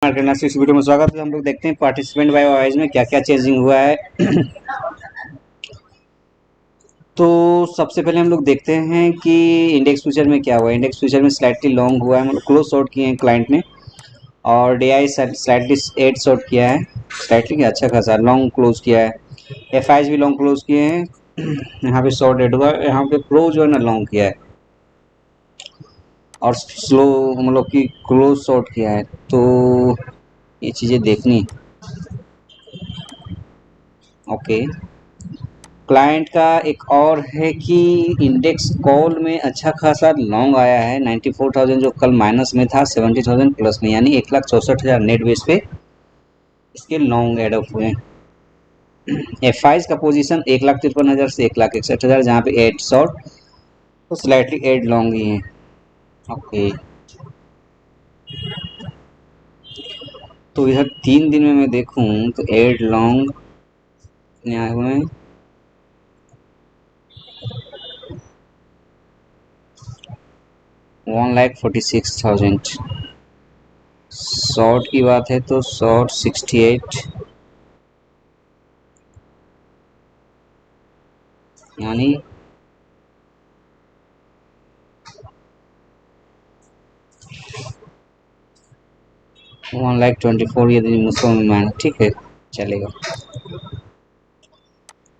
Market analysis इस video में स्वागत है। हम लोग देखते हैं पार्टिसिपेंट बाय वाइज में क्या क्या चेंजिंग हुआ है। तो सबसे पहले हम लोग देखते हैं कि इंडेक्स फ्यूचर में क्या हुआ है। इंडेक्स फ्यूचर में स्लाइटली लॉन्ग हुआ है, मतलब क्लोज शॉर्ट किए हैं क्लाइंट ने, और डीआई स्लाइटली 8 शॉर्ट किया है। स्लाइटली अच्छा खासा लॉन्ग क्लोज किया है। एफआईज भी लॉन्ग क्लोज किए हैं। यहाँ पे शॉर्ट एड हुआ, यहाँ पे प्रो जो है ना लॉन्ग किया है और स्लो मतलब कि क्लोज शॉर्ट किया है। तो ये चीज़ें देखनी। ओके, क्लाइंट का एक और है कि इंडेक्स कॉल में अच्छा खासा लॉन्ग आया है। 94,000 जो कल माइनस में था 70,000 प्लस में, यानी 1,64,000 नेट बेस पे इसके लॉन्ग एडअप हुए हैं। एफ आईज का पोजीशन 1,53,000 से 1,61,000, जहाँ पे 8 शॉर्ट तो स्लाइटली 8 लॉन्ग ही है। ओके, तो इधर 3 दिन में मैं देखूं तो 8 लॉन्ग आए हुए हैं। 1,46,000 शॉर्ट की बात है तो शॉर्ट 68, यानी 1,24,000 यदि मुसलमान, ठीक है चलेगा।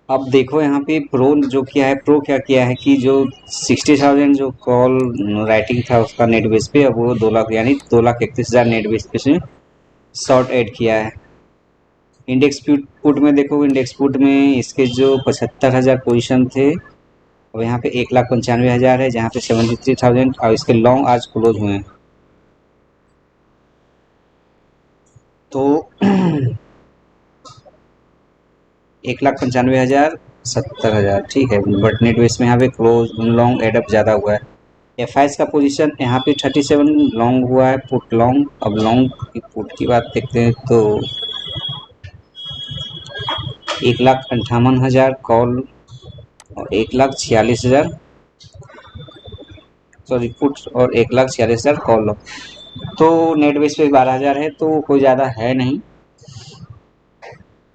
अब देखो यहाँ पे प्रो जो किया है, प्रो क्या किया है कि जो 60,000 जो कॉल राइटिंग था उसका नेट बेस पे, अब वो 2 लाख यानी 2,31,000 नेट बेस पे से शॉर्ट ऐड किया है। इंडेक्स पुट में देखो, इंडेक्स पुट में इसके जो 75,000 पोजीशन थे, अब यहाँ पे 1,95,000 है, जहाँ पे 73,000, और इसके लॉन्ग आज क्लोज हुए हैं। तो 1,95,000, 70,000, ठीक है, बट नेट बेस में यहाँ पे क्लोज लॉन्ग एडअप ज़्यादा हुआ है। एफ आई का पोजीशन यहाँ पे 37 लॉन्ग हुआ है, पुट लॉन्ग। अब लॉन्ग की पुट की बात देखते हैं तो 1,58,000 कॉल और 1,46,000, सॉरी पुट, और 1,46,000 कॉल। तो नेट बेस पे 12,000 है, तो कोई ज़्यादा है नहीं।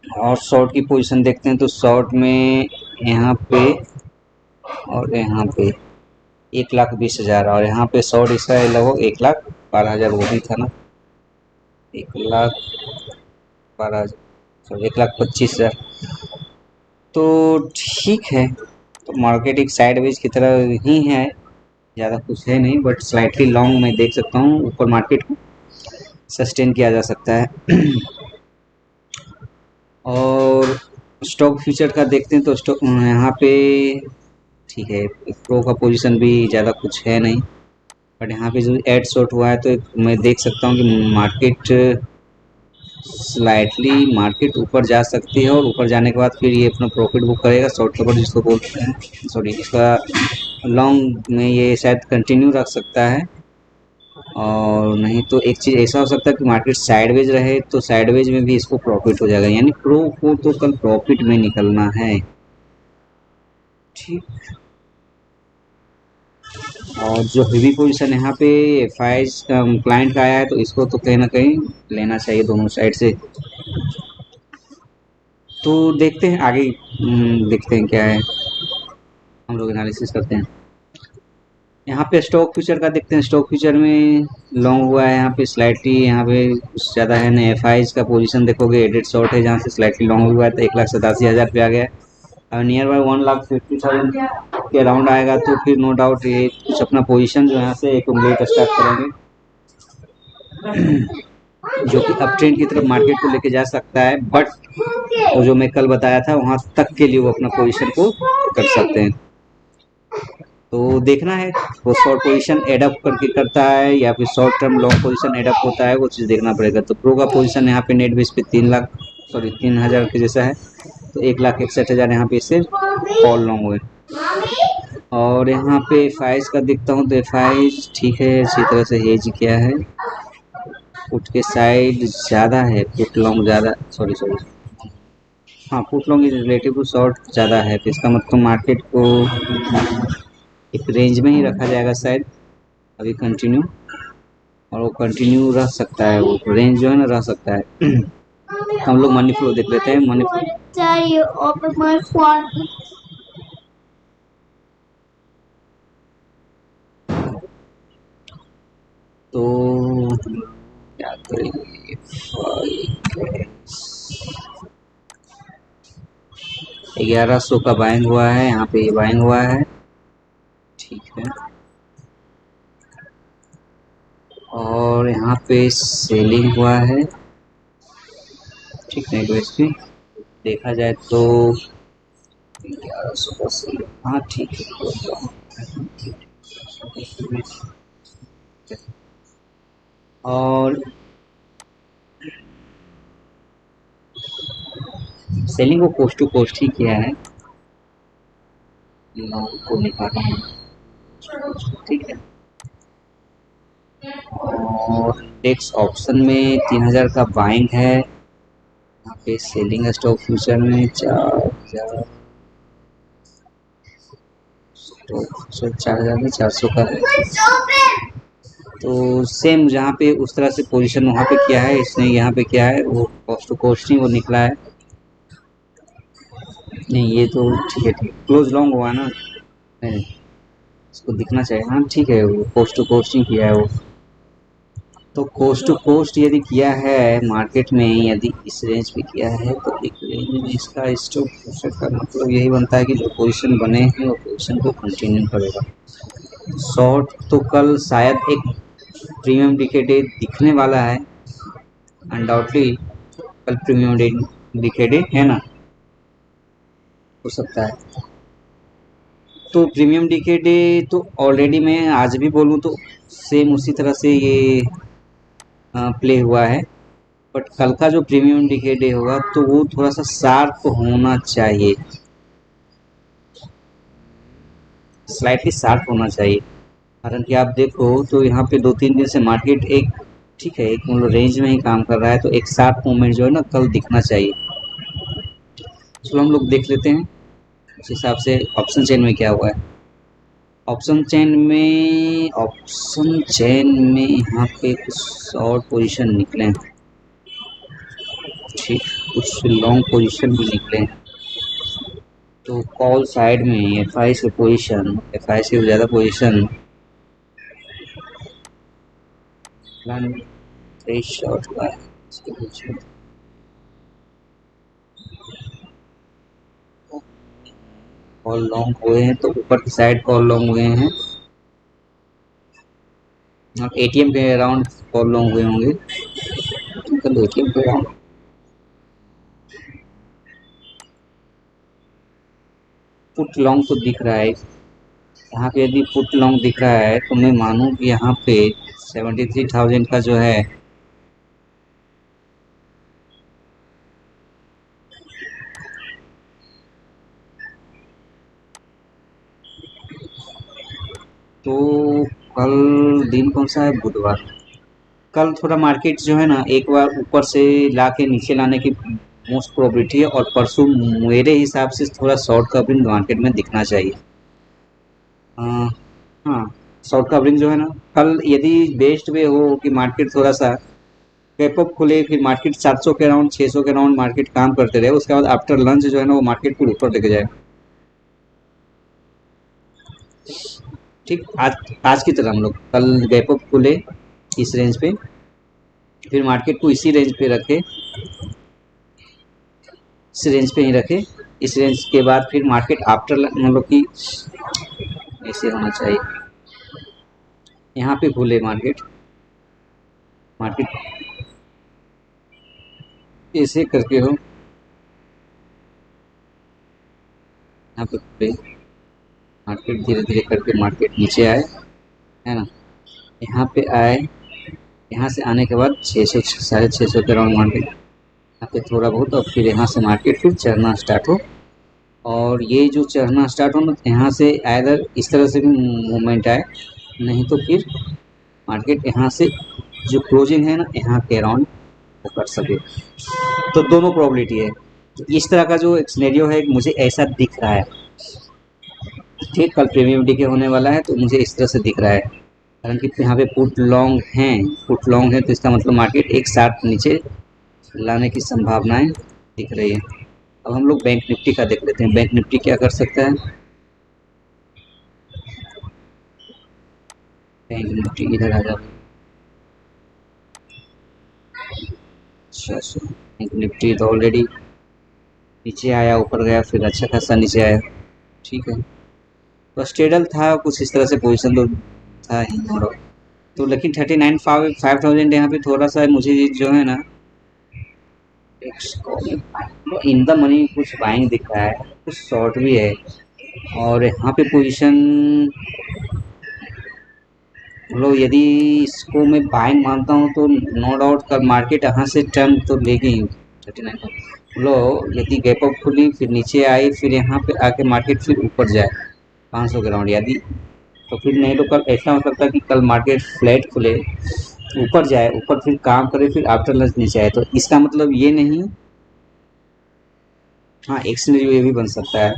और शॉर्ट की पोजीशन देखते हैं तो शॉर्ट में यहाँ पे और यहाँ पे 1,20,000, और यहाँ पे शॉर्ट इसका है लगभग 1,12,000, वो भी था ना 1,12,000, सॉरी 1,25,000। तो ठीक है, तो मार्केट एक साइडवेज की तरह ही है, ज़्यादा कुछ है नहीं, बट स्लाइटली लॉन्ग मैं देख सकता हूँ, ऊपर मार्केट को सस्टेन किया जा सकता है। और स्टॉक फ्यूचर का देखते हैं तो स्टॉक यहाँ पे ठीक है, प्रो का पोजीशन भी ज़्यादा कुछ है नहीं, बट यहाँ पे जो एड शॉर्ट हुआ है तो मैं देख सकता हूँ कि स्लाइटली मार्केट ऊपर जा सकती है, और ऊपर जाने के बाद फिर ये अपना प्रॉफिट बुक करेगा, शॉर्ट कवर जिसको बोलते हैं, सॉरी इसका लॉन्ग में ये शायद कंटिन्यू रख सकता है। और नहीं तो एक चीज़ ऐसा हो सकता है कि मार्केट साइडवेज रहे, तो साइडवेज में भी इसको प्रॉफिट हो जाएगा, यानी प्रो को तो कल प्रॉफिट में निकलना है। ठीक, और जो हेवी पोजीशन यहाँ पे एफ आई क्लाइंट का आया है, तो इसको तो कहीं ना कहीं लेना चाहिए दोनों साइड से। तो देखते हैं आगे, देखते हैं क्या है, हम लोग एनालिसिस करते हैं। यहाँ पे स्टॉक फ्यूचर का देखते हैं। स्टॉक फ्यूचर में लॉन्ग हुआ है, यहाँ पे स्लाइटली, यहाँ पे कुछ ज़्यादा है नहीं। एफ आईज का पोजीशन देखोगे एडेड शॉर्ट है, जहाँ से स्लाइटली लॉन्ग हुआ है तो 1,87,000 पे आ गया। और नियर बाय 1,50,000 के अराउंड आएगा तो फिर नो डाउट ये कुछ अपना पोजीशन जो यहाँ से एक्यूमुलेट स्टार्ट करेंगे, जो कि अप ट्रेंड की तरफ मार्केट को लेके जा सकता है। बट वो जो मैं कल बताया था वहाँ तक के लिए वो अपना पोजीशन को कर सकते हैं। तो देखना है वो शॉर्ट पोजीशन एडअप करके करता है या फिर short term long position add up होता है, वो चीज़ देखना पड़ेगा। तो प्रो का पोजीशन यहाँ पे नेट बेस पे 3,000 के जैसा है, तो 1,61,000 यहाँ पे इससे कॉल लॉन्ग हुए। और यहाँ पे एफ का देखता हूँ तो एफ ठीक है, अच्छी तरह से हेज किया है। पुट के साइड ज़्यादा है, पुट लॉन्ग ज़्यादा, सॉरी सॉरी, हाँ put long is relative to short ज़्यादा है, तो इसका मतलब मार्केट को एक रेंज में ही रखा जाएगा शायद अभी कंटिन्यू। और वो कंटिन्यू रह सकता है, वो रेंज जो है ना रह सकता है। हम लोग मनी फ्लो देख लेते हैं। मनी फ्लो तो क्या करेंगे, 1100 का बाइंग हुआ है, यहाँ पे बाइंग हुआ है, ठीक है। और यहाँ पे सेलिंग हुआ है, ठीक है। तो इसकी देखा जाए तो 1100 का सेलिंग, हाँ ठीक है। और सेलिंग को कोस्ट टू कोस्ट ही किया है, लोगों को निकाला है, ठीक है। और इंडेक्स ऑप्शन में 3000 का बाइंग है, यहाँ पे सेलिंग स्टॉक फ्यूचर में 4000, 4000 में 400 का है। तो सेम जहाँ पे उस तरह से पोजीशन वहाँ पे किया है, इसने यहाँ पे किया है, वो कॉस्ट टू कॉस्ट ही वो निकला है। नहीं ये तो ठीक है, ठीक क्लोज लॉन्ग हुआ ना, नहीं इसको दिखना चाहिए, हाँ ठीक है, वो कॉस्ट टू कॉस्ट ही किया है वो। तो कोस्ट टू कोस्ट यदि किया है मार्केट में, यदि इस रेंज पे किया है तो एक रेंज में इसका स्टॉप लॉस का मतलब यही बनता है कि जो पोजीशन बने हैं वो पोजीशन को कंटिन्यू करेगा। शॉर्ट तो कल शायद एक प्रीमियम डिकेडे दिखने वाला है, अनडाउटली कल प्रीमियम डिकेडे है ना, हो सकता है। तो प्रीमियम डिकेडे तो ऑलरेडी मैं आज भी बोलूँ तो सेम उसी तरह से ये प्ले हुआ है, बट कल का जो प्रीमियम डिकेडे होगा तो वो थोड़ा सा शार्प होना चाहिए, स्लाइटली शार्प होना चाहिए। कारण कि आप देखो तो यहाँ पे 2-3 दिन से मार्केट एक ठीक है, एक मतलब रेंज में ही काम कर रहा है, तो एक शार्प मूवमेंट जो है ना कल दिखना चाहिए। चलो हम लोग देख लेते हैं उस हिसाब से ऑप्शन चेन में क्या हुआ है। ऑप्शन चेन में यहाँ पे कुछ शॉर्ट पोजीशन निकले हैं, ठीक, कुछ लॉन्ग पोजीशन भी निकले हैं। तो कॉल साइड में एफ आई से पोजीशन, एफ आई से ज़्यादा पोजीशन शॉर्ट हुआ है, इसके पीछे कॉल लॉन्ग हुए हैं, तो ऊपर की साइड कॉल लॉन्ग हुए हैं, आप एटीएम के अराउंड कॉल लॉन्ग हुए होंगे, कल एटीएम के अराउंड पुट लॉन्ग तो दिख रहा है। यहाँ पे यदि पुट लॉन्ग दिख रहा है तो मैं मानूँ कि यहाँ पे 73,000 का जो है तो कल दिन कौन सा है, बुधवार। कल थोड़ा मार्केट जो है ना एक बार ऊपर से ला के नीचे लाने की मोस्ट प्रोबेबिलिटी है, और परसों मेरे हिसाब से थोड़ा शॉर्ट कवरिंग मार्केट में दिखना चाहिए। हाँ, शॉर्ट कवरिंग जो है ना कल यदि बेस्ट वे हो कि मार्केट थोड़ा सा गैप अप खुले, फिर मार्केट 700 के अराउंड 600 के अराउंड मार्केट काम करते रहे, उसके बाद आफ्टर लंच जो है ना वो मार्केट को ऊपर लेके जाए, ठीक। आज की तरह हम लोग कल गैप अप खुले इस रेंज पे, फिर मार्केट को इसी रेंज पे रखे, इस रेंज पे ही रखे, इस रेंज के बाद फिर मार्केट आफ्टर मतलब कि ऐसे होना चाहिए, यहाँ पे खुले मार्केट, मार्केट ऐसे करके हो, यहाँ पे खुले मार्केट धीरे धीरे करके मार्केट नीचे आए, है ना, यहाँ पे आए, यहाँ से आने के बाद 600 650 के राउंड मार्केट यहाँ पे थोड़ा बहुत, और फिर यहाँ से मार्केट फिर चढ़ना स्टार्ट हो, और ये जो चढ़ना स्टार्ट हो ना यहाँ से आइदर इस तरह से भी मूवमेंट आए, नहीं तो फिर मार्केट यहाँ से जो क्लोजिंग है ना यहाँ के अराउंड वो कर सके, तो दोनों प्रोबेबिलिटी है। तो इस तरह का जो एक सिनेरियो है मुझे ऐसा दिख रहा है, ठीक। कल प्रीमियम डीके होने वाला है तो मुझे इस तरह से दिख रहा है, कारण कि यहाँ पे पुट लॉन्ग है, तो इसका मतलब मार्केट एक साथ नीचे लाने की संभावनाएं दिख रही है। अब हम लोग बैंक निफ्टी का देख लेते हैं, बैंक निफ्टी क्या कर सकता है। बैंक निफ्टी इधर आ जाओ। अच्छा, बैंक निफ्टी तो ऑलरेडी नीचे आया, ऊपर गया, फिर अच्छा खासा नीचे आया। ठीक है, तो स्टेबल था कुछ इस तरह से, पोजीशन तो था ही नो डाउट। तो लेकिन 39,500 यहाँ पे थोड़ा सा मुझे जो है ना, इन द मनी कुछ बाइंग दिख रहा है, कुछ शॉर्ट भी है। और यहाँ पे पोजीशन मतलब यदि इसको मैं बाइंग मानता हूँ तो नो डाउट कल मार्केट यहाँ से टर्न तो लेगी ही 39 का। मतलब यदि गैप अप खुली, फिर नीचे आई, फिर यहाँ पे आके मार्केट फिर ऊपर जाए 500 के राउंड, यदि तो फिर नहीं तो कल ऐसा हो सकता है कि कल मार्केट फ्लैट खुले, ऊपर जाए, ऊपर फिर काम करे, फिर आफ्टर लंच नीचे आए। तो इसका मतलब ये नहीं, हाँ एक सिनेरियो ये भी बन सकता है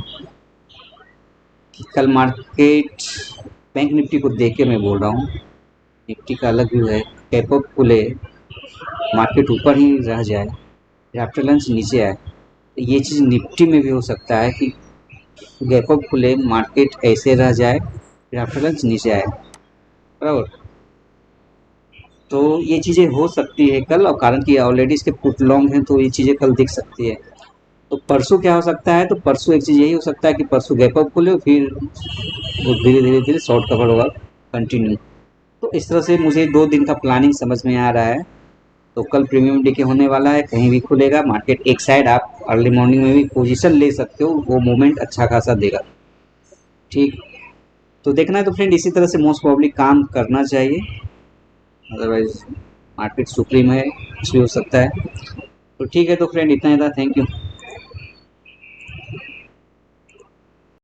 कि कल मार्केट, बैंक निफ्टी को देख के मैं बोल रहा हूँ, निफ्टी का अलग व्यू है, गैप अप खुले, मार्केट ऊपर ही रह जाए, फिर आफ्टर लंच नीचे आए। तो ये चीज़ निफ्टी में भी हो सकता है कि गैप अप खुले, मार्केट ऐसे रह जाए, फिर आफ्टर लंच नीचे आए, बराबर। तो ये चीज़ें हो सकती है कल, और कारण कि ऑलरेडी इसके पुट लॉन्ग हैं, तो ये चीज़ें कल दिख सकती है। तो परसों क्या हो सकता है, तो परसों एक चीज़ यही हो सकता है कि परसों गैप अप खुले, फिर वो धीरे धीरे शॉर्ट कवर होगा कंटिन्यू। तो इस तरह से मुझे 2 दिन का प्लानिंग समझ में आ रहा है। तो कल प्रीमियम डे के होने वाला है, कहीं भी खुलेगा मार्केट एक साइड, आप अर्ली मॉर्निंग में भी पोजीशन ले सकते हो, वो मूवमेंट अच्छा खासा देगा। ठीक, तो देखना है तो फ्रेंड इसी तरह से मोस्ट प्रॉब्ली काम करना चाहिए, अदरवाइज मार्केट सुप्रीम है, कुछ भी हो सकता है। तो ठीक है, तो फ्रेंड इतना ही था, थैंक यू।